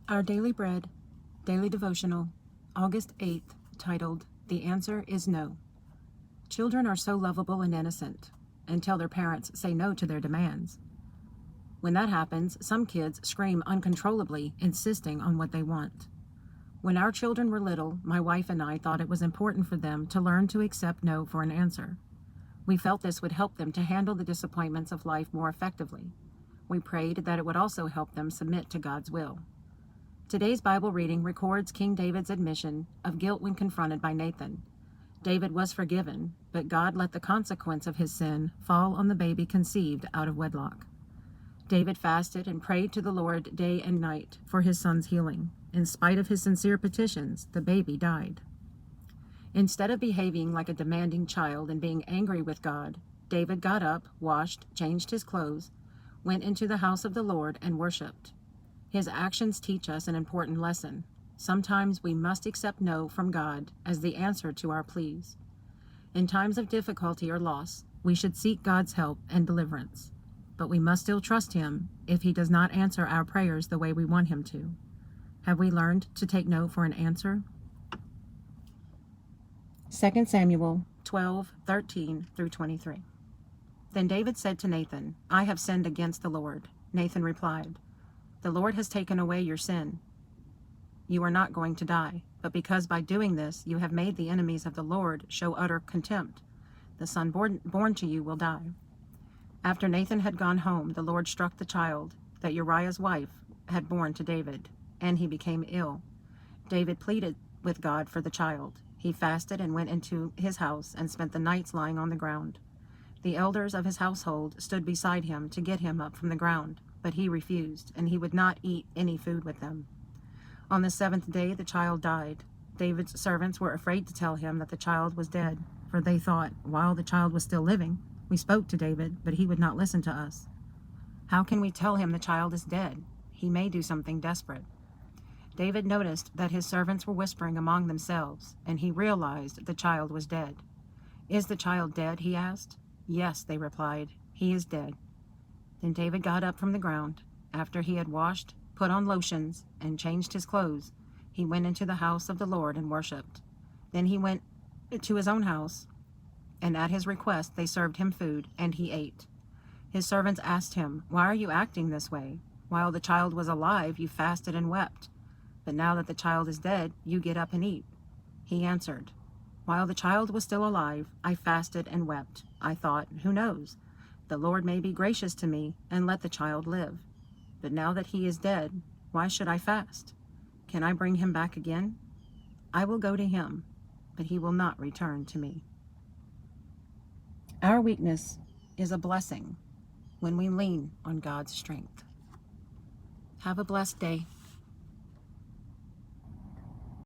Our Daily Bread, Daily Devotional, August 8th, titled, The Answer is No. Children are so lovable and innocent until their parents say no to their demands. When that happens, some kids scream uncontrollably, insisting on what they want. When our children were little, my wife and I thought it was important for them to learn to accept no for an answer. We felt this would help them to handle the disappointments of life more effectively. We prayed that it would also help them submit to God's will. Today's Bible reading records King David's admission of guilt when confronted by Nathan. David was forgiven, but God let the consequence of his sin fall on the baby conceived out of wedlock. David fasted and prayed to the Lord day and night for his son's healing. In spite of his sincere petitions, the baby died. Instead of behaving like a demanding child and being angry with God, David got up, washed, changed his clothes, went into the house of the Lord, and worshipped. His actions teach us an important lesson. Sometimes we must accept no from God as the answer to our pleas. In times of difficulty or loss, we should seek God's help and deliverance. But we must still trust Him if He does not answer our prayers the way we want Him to. Have we learned to take no for an answer? 2 Samuel 12:13 through 23. Then David said to Nathan, I have sinned against the Lord. Nathan replied, The Lord has taken away your sin. You are not going to die, but because by doing this you have made the enemies of the Lord show utter contempt, the son born to you will die. After Nathan had gone home, the Lord struck the child that Uriah's wife had borne to David, and he became ill. David pleaded with God for the child. He fasted and went into his house and spent the nights lying on the ground. The elders of his household stood beside him to get him up from the ground, but he refused, and he would not eat any food with them. On the seventh day the child died. David's servants were afraid to tell him that the child was dead, for they thought, while the child was still living, we spoke to David, but he would not listen to us. How can we tell him the child is dead? He may do something desperate. David noticed that his servants were whispering among themselves, and he realized the child was dead. Is the child dead? He asked. Yes, they replied. He is dead. Then David got up from the ground. After he had washed, put on lotions, and changed his clothes, he went into the house of the Lord and worshipped. Then he went to his own house, and at his request they served him food, and he ate. His servants asked him, Why are you acting this way? While the child was alive, you fasted and wept. But now that the child is dead, you get up and eat. He answered, While the child was still alive, I fasted and wept. I thought, who knows? The Lord may be gracious to me and let the child live. But now that he is dead, why should I fast? Can I bring him back again? I will go to him, but he will not return to me. Our weakness is a blessing when we lean on God's strength. Have a blessed day.